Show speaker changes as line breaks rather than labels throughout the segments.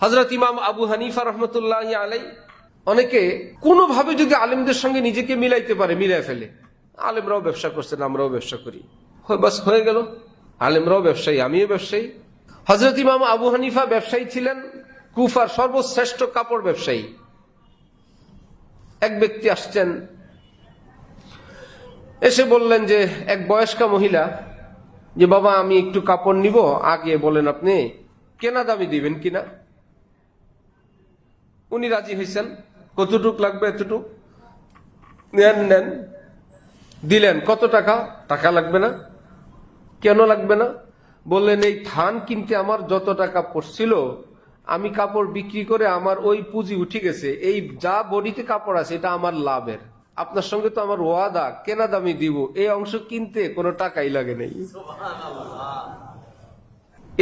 হযরত ইমাম আবু হানিফা রহমতুল্লাহি আলাইহি অনেকে কোনোভাবে যদি আলেমদের সঙ্গে নিজেকে মিলাইতে পারে মিলাই ফেলে। আলেমরাও ব্যবসা করছেন, আমরাও ব্যবসা করি, বাস হয়ে গেল। আলেমরাও ব্যবসায়ী, আমিও ব্যবসায়ী। হযরত ইমাম আবু হানিফা ব্যবসায়ী ছিলেন, কুফার সর্বশ্রেষ্ঠ কাপড় ব্যবসায়ী। এক ব্যক্তি আসছেন, এসে বললেন যে এক বয়স্কা মহিলা, যে বাবা আমি একটু কাপড় নিব, আগে বলেন আপনি কেনা দামি দিবেন কিনা। উনি রাজি হয়েছেন, কতটুক লাগবে এতটুক নেন নেন, দিলেন। কত টাকা? টাকা লাগবে না। কেন লাগবে না? বললেন এই থান কিনতে আমার যত টাকা পড়ছিল, আমি কাপড় বিক্রি করে আমার ওই পুঁজি উঠে গেছে, এই যা বডিতে কাপড় আছে এটা আমার লাভের। আপনার সঙ্গে তো আমার ওয়াদা, কেনা দামি দিব, এই অংশ কিনতে কোনো টাকাই লাগে নাই।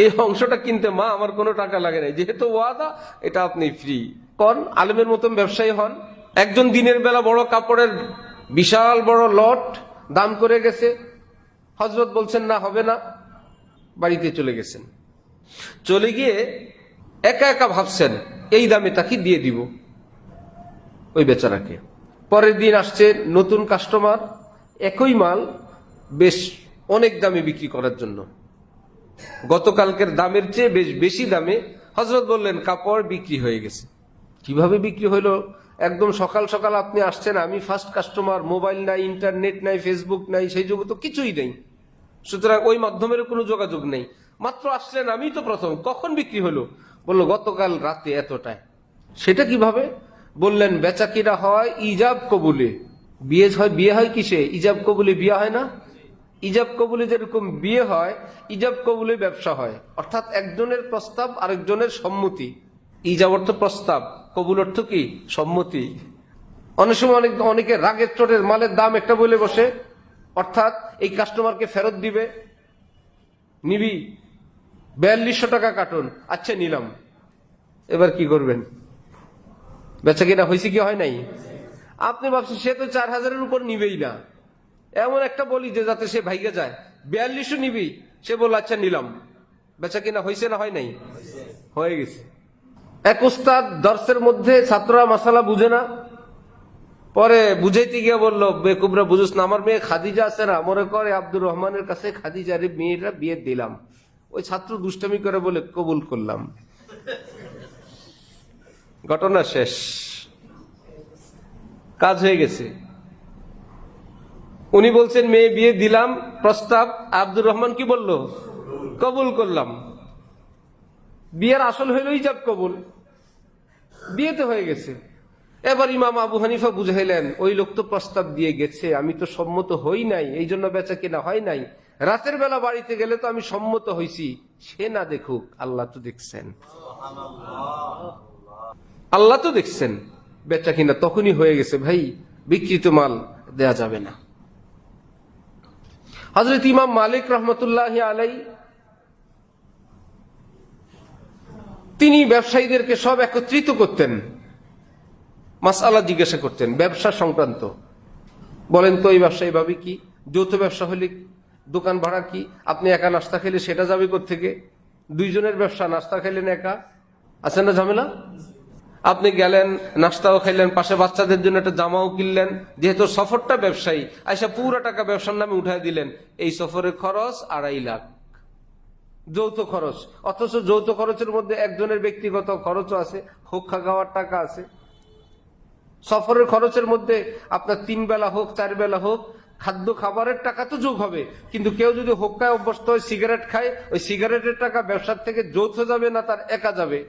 এই অংশটা কিনতে মা আমার কোনো টাকা লাগে নাই, যেহেতু ওয়াদা এটা আপনি ফ্রি কন। আলেমের মতন ব্যবসায়ী হন। একজন দিনের বেলা বড় কাপড়ের বিশাল বড় লট দাম করে গেছে, হযরত বলছেন না হবে না, বাড়িতে চলে গেছেন। চলে গিয়ে একা একা ভাবছেন এই দামে তাকে দিয়ে দিব ওই বেচারাকে। পরের দিন আসছে নতুন কাস্টমার, একই মাল বেশ অনেক দামে বিক্রি করার জন্য, গতকালকের দামের চেয়ে বেশ বেশি দামে। হযরত বললেন কাপড় বিক্রি হয়ে গেছে। কিভাবে বিক্রি হইলো? একদম সকাল সকাল আপনি আসছেন, আমি ফার্স্ট কাস্টমার, মোবাইল নাই, ইন্টারনেট নাই, ফেসবুক নাই, সেই যুগে তো কিছুই নেই, সুতরাং ওই মাধ্যমের কোনো যোগাযোগ নেই। মাত্র আসলেন, আমি তো প্রথম। কখন বিক্রি হলো? বললো গতকাল রাতে এতটায়। সেটা কিভাবে? বললেন বেচা কিনা হয় ইজাব কবুলে। বিয়ে হয় কিসে? ইজাব কবুলে বিয়ে হয় না? ইজাব কবুলে যেরকম বিয়ে হয়, ইজাব কবুলে ব্যবসা হয়। অর্থাৎ একজনের প্রস্তাব আরেকজনের সম্মতি। ইজাব অর্থ প্রস্তাব, কবুল অর্থ কি? সম্মতি। অনেক সময় অনেকে রাগের চোটের মালের দাম একটা বলে বসে, অর্থাৎ এই কাস্টমারকে ফেরত দিবে। নিবি 4200 টাকা কার্টুন, আচ্ছা নিলাম। এবার কি করবেন? বেচা কিনা হয়েছে কি হয় নাই? আপনি ভাবছেন সে তো 4000-এর উপর নিবেই না, এমন একটা বলি যে যাতে সে ভাইগে যায়। 4200 নিবি, সে বলল আচ্ছা নিলাম। বেচা কিনা হয়েছে না হয় নাই? হয়ে গেছে। এক উস্তাদ দর্শের মধ্যে ছাত্ররা মাসালা বুঝে না, পরে বুঝাইতে গিয়ে বললো বেকুবরা বুঝুস না, আমার মেয়ে খাদিজা আছে না, মনে করে আব্দুর রহমানের কাছে খাদিজার মেয়েরা বিয়ে দিলাম। ওই ছাত্র দুষ্টামি করে বলে কবুল করলাম। ঘটনা শেষ, কাজ হয়ে গেছে। উনি বলছেন মেয়ে বিয়ে দিলাম, প্রস্তাব, আব্দুর রহমান কি বলল? কবুল করলাম। বিয়ের আসল হইল ইজাব কবুল, বিয়েতে হয়ে গেছে। এবার ইমাম আবু হানিফা বুঝাইলেন ওই লোক তো প্রস্তাব দিয়ে গেছে, আমি তো সম্মত হই নাই, এই জন্য বেচা কিনা হয় নাই। রাতের বেলা বাড়িতে গেলে তো আমি সম্মত হইছি, সে না দেখুক, আল্লাহ তো দেখছেন, আল্লাহ তো দেখছেন। বেচা কিনা তখনই হয়ে গেছে ভাই, বিকৃত মাল দেয়া যাবে না। হযরত ইমাম মালিক রহমতুল্লাহি আলাইহি তিনি ব্যবসায়ীদেরকে সব একত্রিত করতেন, মাসআলা জিজ্ঞাসা করতেন ব্যবসা সংক্রান্ত। বলেন তো এই ব্যবসা এইভাবে কি? যৌথ ব্যবসা হলে দোকান ভাড়া কি? আপনি একা নাস্তা খেলে সেটা যাবে কোত্থেকে? দুইজনের ব্যবসা, নাস্তা খাইলেন একা, আছে না ঝামেলা? আপনি গেলেন নাস্তাও খাইলেন, পাশে বাচ্চাদের জন্য একটা জামাও কিনলেন, যেহেতু সফরটা ব্যবসায়ী, আইসা পুরো টাকা ব্যবসার নামে উঠাই দিলেন। এই সফরের খরচ 2.5 লাখ, যৌথ খরচ। অথচ যৌথ খরচের মধ্যে একজনের ব্যক্তিগত খরচও আছে, হোক্কা খাওয়ার টাকা আছে। সফরের খরচের মধ্যে আপনার 3 বেলা হোক 4 বেলা হোক খাদ্য খাবারের টাকা তো যোগ হবে, কিন্তু কেউ যদি হোক্কায় অভ্যস্ত হয়, সিগারেট খায়, ওই সিগারেটের টাকা ব্যবসার থেকে যৌথ যাবে না, তার একা যাবে।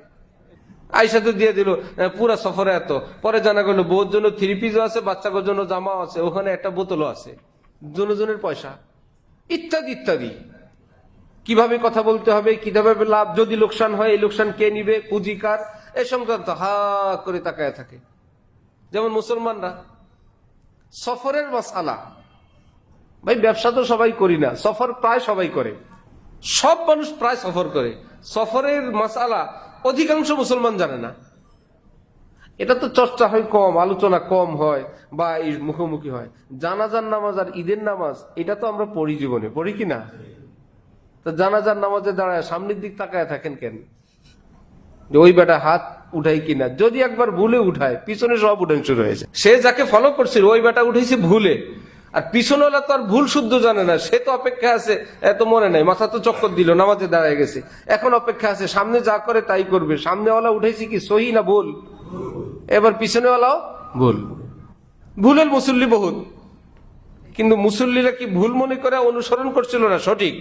আইসা তো দিয়ে দিল পুরা সফরে এত, পরে জানা গেল বউর জন্য 3 পিসও আছে, বাচ্চাদের জন্য জামাও আছে, ওখানে একটা বোতলও আছে, জনের পয়সা, ইত্যাদি ইত্যাদি। কিভাবে কথা বলতে হবে, কিভাবে লাভ, যদি লোকসান হয় এই লোকসান কে নিবে, পুঁজিকার, এ সংক্রান্ত হা করে তাকায় থাকে। যেমন মুসলমানরা সফরের মাসআলা, ভাই ব্যবসা তো সবাই করি না, সফর প্রায় সবাই করে, সব মানুষ প্রায় সফর করে। সফরের মাসআলা অধিকাংশ মুসলমান জানে না। এটা তো চর্চা হয় কম, আলোচনা কম হয়, বা এই মুখোমুখি হয়। জানাজার নামাজ আর ঈদের নামাজ এটা তো আমরা পড়ি, জীবনে পড়ি কিনা? তো জানাজার নামাজে দাঁড়ায় সামনের দিক তাকায় থাকেন কেন? যে ওই বেটা হাত উঠাই কিনা। যদি একবার ভুলে উঠায়, পিছনে সব উঠান শুরু হয়েছে। সে যাকে ফলো করছিল ওই বেটা উঠেছে ভুলে, আর পিছনেওয়ালা তো আর ভুল শুদ্ধ জানে না, সে তো অপেক্ষা আছে, এত মনে নাই, মাথা তো চক্কর দিল, নামাজে দাঁড়ায় গেছে, এখন অপেক্ষা আছে সামনে যা করে তাই করবে। সামনেওয়ালা উঠেছে কি সহি না ভুল, এবার পিছনেওয়ালাও ভুল। ভুলের মুসল্লি বহুত, কিন্তু মুসল্লিরা কি ভুল মনে করে অনুসরণ করছিল না সঠিক?